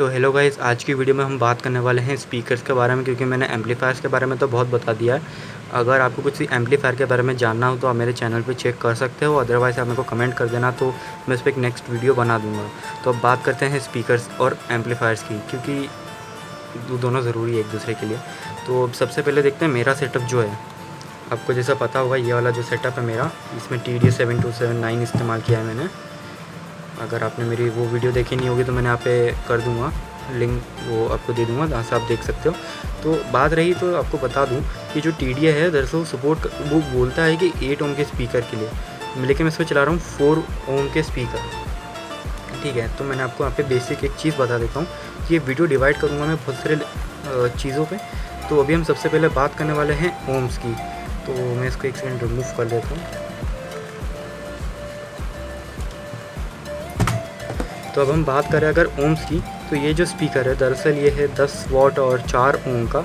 तो hello guys, आज की वीडियो में हम बात करने वाले हैं स्पीकर्स के बारे में, क्योंकि मैंने एम्पलीफायर्स के बारे में तो बहुत बता दिया है। अगर आपको कुछ एम्पलीफायर के बारे में जानना हो तो आप मेरे चैनल पे चेक कर सकते हो, अदरवाइज़ आप मेरे को कमेंट कर देना तो मैं इस पर एक नेक्स्ट वीडियो बना दूँगा। तो अब बात करते हैं स्पीकर्स और एम्पलीफायर्स की, क्योंकि दोनों ज़रूरी है एक दूसरे के लिए। तो अब सबसे पहले देखते हैं मेरा सेटअप जो है। आपको जैसा पता होगा, ये वाला जो सेटअप है मेरा, इसमें TDS 7279 इस्तेमाल किया है मैंने। अगर आपने मेरी वो वीडियो देखी नहीं होगी तो मैंने यहाँ पे कर दूँगा लिंक, वो आपको दे दूँगा, जहाँ से आप देख सकते हो। तो बात रही, तो आपको बता दूँ कि जो TDS है दरअसल सपोर्ट वो बोलता है कि 8 ओम के स्पीकर के लिए, लेकिन मैं इसमें चला रहा हूँ 4 ओम के स्पीकर। ठीक है, तो मैंने आपको यहाँ पे बेसिक एक चीज़ बता देता हूँ कि ये वीडियो डिवाइड करूँगा मैं बहुत सारे चीज़ों पे। तो अभी हम सबसे पहले बात करने वाले हैं ओम्स की। तो मैं इसको एक सेकंड रिमूव कर देता हूँ। तो अब हम बात करें अगर ओम्स की, तो ये जो स्पीकर है दरअसल ये है 10 वाट और 4 ओम का।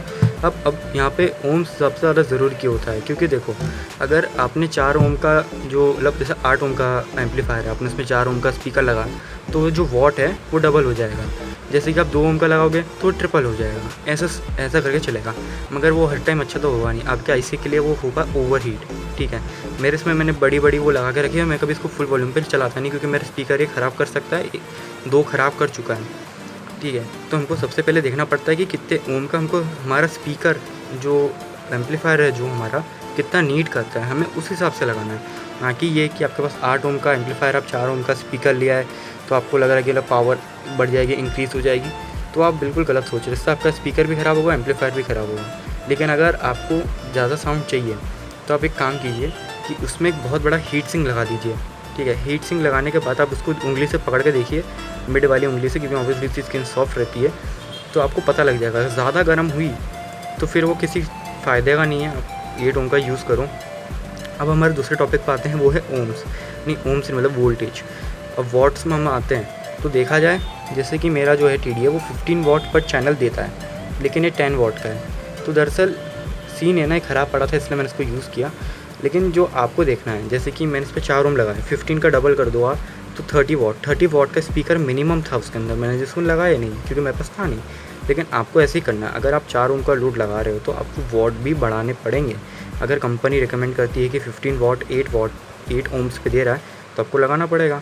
अब यहाँ पे ओम्स सबसे ज़्यादा ज़रूरी क्यों होता है, क्योंकि देखो, अगर आपने 4 ओम का जो मतलब जैसे 8 ओम का एम्पलीफायर है, आपने उसमें 4 ओम का स्पीकर लगा, तो जो वॉट है वो डबल हो जाएगा। जैसे कि आप 2 ओम का लगाओगे तो ट्रिपल हो जाएगा, ऐसा करके चलेगा। मगर वो हर टाइम अच्छा तो होगा नहीं, आपके आईसी के लिए वो होगा ओवरहीट। ठीक है, मेरे इसमें मैंने बड़ी वो लगा के रखी है। मैं कभी इसको फुल वॉल्यूम पर चलाता नहीं, क्योंकि मेरा स्पीकर ये ख़राब कर सकता है, 2 ख़राब कर चुका है। ठीक है, तो हमको सबसे पहले देखना पड़ता है कि कितने ओम का हमको हमारा स्पीकर जो एम्पलीफायर है जो हमारा कितना नीड करता है, हमें उस हिसाब से लगाना है। ना कि ये कि आपके पास 8 ओम का एम्पलीफायर, आप 4 ओम का स्पीकर लिया है तो आपको लग रहा है कि पावर बढ़ जाएगी, इंक्रीज़ हो जाएगी, तो आप बिल्कुल गलत सोच रहे हैं। इससे आपका स्पीकर भी ख़राब होगा, एम्पलीफायर भी ख़राब होगा। लेकिन अगर आपको ज़्यादा साउंड चाहिए तो आप एक काम कीजिए कि उसमें एक बहुत बड़ा हीट सिंक लगा दीजिए। ठीक है, हीट सिंक लगाने के बाद आप उसको उंगली से पकड़ के देखिए, मिड वाली उंगली से, क्योंकि ऑब्वियसली इसकी स्किन सॉफ्ट रहती है, तो आपको पता लग जाएगा। अगर ज़्यादा गर्म हुई तो फिर वो किसी फ़ायदे का नहीं है, आप 8 ओम का यूज़ करो। अब हमारे दूसरे टॉपिक पर आते हैं, वो है ओम्स। नहीं, ओम्स मतलब वोल्टेज। अब वॉट्स में हम आते हैं, तो देखा जाए जैसे कि मेरा जो है TDS वो 15 वाट पर चैनल देता है, लेकिन ये 10 वाट का है। तो दरअसल सीन है ना, ख़राब पड़ा था इसलिए मैंने इसको यूज़ किया। लेकिन जो आपको देखना है, जैसे कि मैंने इस पर 4 ओम लगाया, 15 का डबल कर दो आप तो 30 वाट का स्पीकर मिनिमम था उसके अंदर। मैंने जिसको लगाया नहीं, क्योंकि मेरे पास था नहीं। लेकिन आपको ऐसे ही करना है, अगर आप 4 ओम का लोड लगा रहे हो तो आपको वाट भी बढ़ाने पड़ेंगे। अगर कंपनी रिकमेंड करती है कि 15 वाट 8 ओम्स पे दे रहा है तो आपको लगाना पड़ेगा।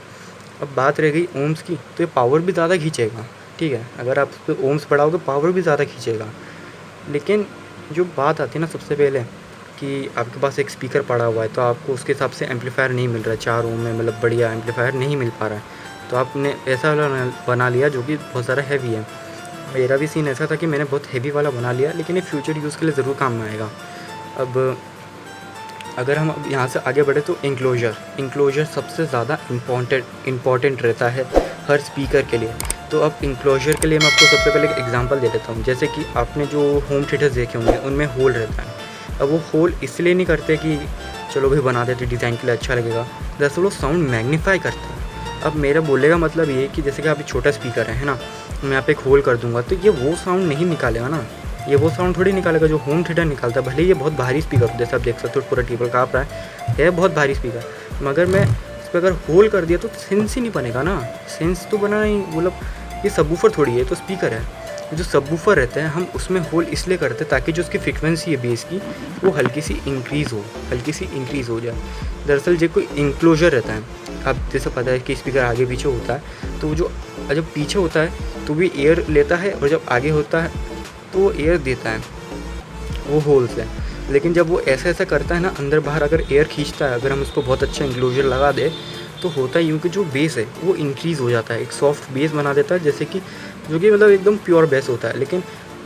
अब बात रह गई ओम्स की, तो ये पावर भी ज़्यादा खींचेगा। ठीक है, अगर आप उस पर ओम्स बढ़ाओगे पावर भी ज़्यादा खींचेगा। लेकिन जो बात आती है ना सबसे पहले, कि आपके पास एक स्पीकर पड़ा हुआ है तो आपको उसके हिसाब से एम्पलीफायर नहीं मिल रहा है, 4 ओम में मतलब बढ़िया एम्पलीफायर नहीं मिल पा रहा है, तो आपने ऐसा वाला बना लिया जो कि बहुत ज़्यादा हैवी है। मेरा भी सीन ऐसा था कि मैंने बहुत हैवी वाला बना लिया, लेकिन ये फ्यूचर यूज़ के लिए ज़रूर काम में आएगा। अब अगर हम अब यहाँ से आगे बढ़े तो इंक्लोजर सबसे ज़्यादा इम्पॉर्टेंट रहता है हर स्पीकर के लिए। तो अब इंक्लोजर के लिए मैं आपको सबसे पहले एक एग्जांपल दे देता हूँ। जैसे कि आपने जो होम थिएटर्स देखे होंगे उनमें होल रहता है। अब वो होल इसलिए नहीं करते कि चलो भाई बना देते डिज़ाइन के लिए अच्छा लगेगा, दरअसल वो साउंड मैग्नीफाई करता है। अब मेरा बोलने का मतलब ये कि जैसे कि आप एक छोटा स्पीकर है ना, मैं यहाँ पे एक होल कर दूँगा तो ये वो साउंड नहीं निकालेगा ना, ये वो साउंड थोड़ी निकालेगा जो होम थिएटर निकालता है। भले ये बहुत भारी स्पीकर हो, जैसे आप देख सकते हो पूरा टेबल काँप रहा है बहुत भारी स्पीकर, मगर मैं इस पर अगर होल कर दिया तो सेंस ही नहीं बनेगा ना। सेंस तो बना ही, मतलब ये सबवूफर थोड़ी है, तो स्पीकर है। जो सबवूफर रहते हैं हम उसमें होल इसलिए करते हैं ताकि जो उसकी फ्रिक्वेंसी है बेस की वो हल्की सी इंक्रीज़ हो जाए। दरअसल जो कोई इंक्लोजर रहता है, आप जैसे पता है कि स्पीकर आगे पीछे होता है, तो जो जब पीछे होता है तो भी एयर लेता है, और जब आगे होता है तो वो एयर देता है, वो होल से। लेकिन जब वो ऐसा करता है ना, अंदर बाहर अगर एयर खींचता है, अगर हम उसको बहुत अच्छा इंक्लोजर लगा दें तो होता है यूँ कि जो बेस है वो इंक्रीज़ हो जाता है, एक सॉफ्ट बेस बना देता है, जैसे कि जो कि मतलब एकदम प्योर बेस होता है। लेकिन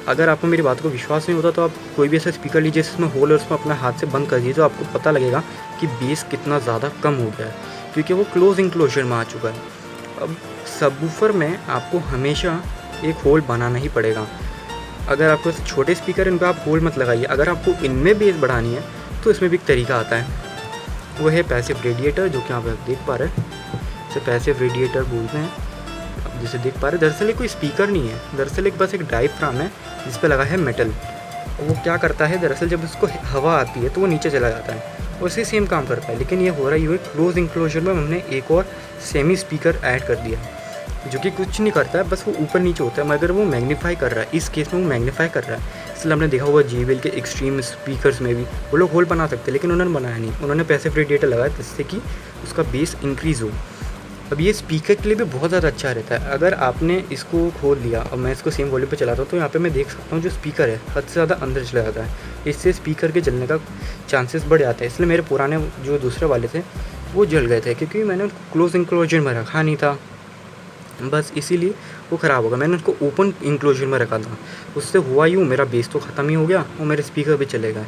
अगर आपको मेरी बात को विश्वास नहीं होता तो आप कोई भी ऐसा स्पीकर लीजिए जिसमें होल है, उसमें अपना हाथ से बंद कर दीजिए, तो आपको पता लगेगा कि बेस कितना ज़्यादा कम हो गया है, क्योंकि वो क्लोज इंक्लोजर में आ चुका है। अब सबवूफर में आपको हमेशा एक होल बनाना ही पड़ेगा। अगर आपको छोटे स्पीकर हैं, इन पर आप होल मत लगाइए। अगर आपको इनमें बेस बढ़ानी है तो इसमें भी एक तरीका आता है, वो है पैसिव रेडिएटर, जो कि आप देख पा रहे हैं, इसे पैसिव रेडिएटर बोलते हैं। अब जैसे देख पा रहे हैं, दरअसल ये कोई स्पीकर नहीं है, दरअसल एक बस एक डायफ्राम है जिस पर लगा है मेटल। वो क्या करता है, दरअसल जब उसको हवा आती है तो वो नीचे चला जाता है, उसी सेम काम करता है। लेकिन ये हो रहा है, ये क्लोज इंक्लोजर में हमने एक और सेमी स्पीकर ऐड कर दिया, जो कि कुछ नहीं करता है, बस वो ऊपर नीचे होता है, मगर वो मैग्नीफाई कर रहा है। इस केस में वो मैग्नीफाई कर रहा है। इसलिए हमने देखा होगा JBL के एक्सट्रीम स्पीकर्स में भी वो लोग होल बना सकते हैं, लेकिन उन्होंने बनाया नहीं। उन्होंने पैसिव रेडिएटर लगाया जिससे कि उसका बेस इंक्रीज़ हो। अब ये स्पीकर के लिए भी बहुत ज़्यादा अच्छा रहता है। अगर आपने इसको खोल लिया और मैं इसको सेम वॉल्यूम पे चलाता हूँ तो यहाँ पे मैं देख सकता हूँ जो स्पीकर है हद से ज़्यादा अंदर चला जाता है। इससे स्पीकर के जलने का चांसेस बढ़ जाता है। इसलिए मेरे पुराने जो दूसरे वाले थे वो जल गए थे, क्योंकि मैंने उनको क्लोज इंक्लोजर में रखा नहीं था, बस इसीलिए वो ख़राब हो गया। मैंने उसको ओपन इंक्लोजर में रखा था। उससे हुआ यूँ, मेरा बेस तो ख़त्म ही हो गया और मेरे स्पीकर भी चले गए,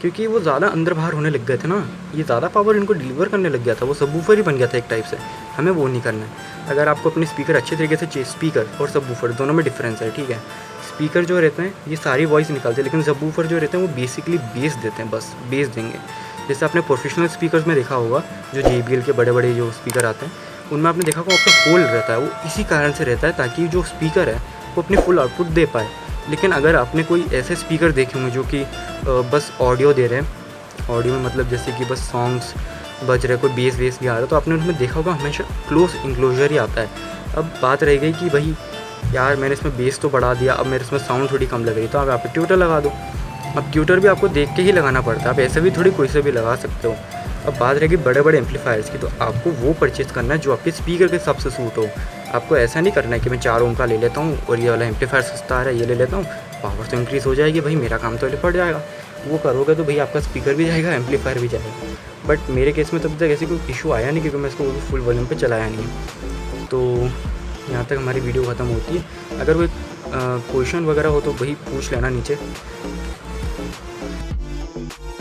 क्योंकि वो ज़्यादा अंदर बाहर होने लग गए थे ना। ये ज़्यादा पावर इनको डिलीवर करने लग गया था, वो सबवूफर ही बन गया था एक टाइप से। हमें वो नहीं करना है। अगर आपको अपने स्पीकर अच्छे तरीके से स्पीकर और सबवूफर दोनों में डिफरेंस है, ठीक है। स्पीकर जो रहते हैं ये सारी वॉइस निकालते हैं, लेकिन सबवूफर जो रहते हैं वो बेसिकली बेस देते हैं, बस बेस देंगे। जैसे आपने प्रोफेशनल स्पीकर्स में देखा होगा, जो JBL के बड़े बड़े जो स्पीकर आते हैं उनमें आपने देखा होगा आपका होल रहता है। वो इसी कारण से रहता है ताकि जो स्पीकर है वो अपनी फुल आउटपुट दे पाए। लेकिन अगर आपने कोई ऐसे स्पीकर देखे होंगे जो कि बस ऑडियो दे रहे हैं, ऑडियो में मतलब जैसे कि बस सॉन्ग्स बज रहे, कोई बेस वेस भी आ रहा है, तो आपने उसमें देखा होगा हमेशा क्लोज इंक्लोजर ही आता है। अब बात रह गई कि भाई यार मैंने इसमें बेस तो बढ़ा दिया, अब मेरे इसमें साउंड थोड़ी कम लग रही, तो आप यहाँ पे ट्यूटर लगा दो। अब ट्यूटर भी आपको देख के ही लगाना पड़ता है, आप ऐसे भी थोड़ी कोई से भी लगा सकते हो। अब बात रहेगी बड़े बड़े एम्पलीफायर्स की, तो आपको वो परचेज़ करना है जो आपके स्पीकर के हिसाब से सूट हो। आपको ऐसा नहीं करना है कि मैं 4 ओम का ले लेता हूँ और ये वाला एम्पलीफायर सस्ता आ रहा है ये ले लेता हूँ, पावर तो इंक्रीज़ हो जाएगी, भाई मेरा काम तो निपट जाएगा। वो करोगे तो भाई आपका स्पीकर भी जाएगा, एम्पलीफायर भी जाएगा। बट मेरे केस में तब तक ऐसी कोई इशू आया नहीं, क्योंकि मैं इसको फुल वॉल्यूम पे चलाया नहीं है। तो यहाँ तक हमारी वीडियो ख़त्म होती है। अगर कोई क्वेश्चन वगैरह हो तो वही पूछ लेना नीचे।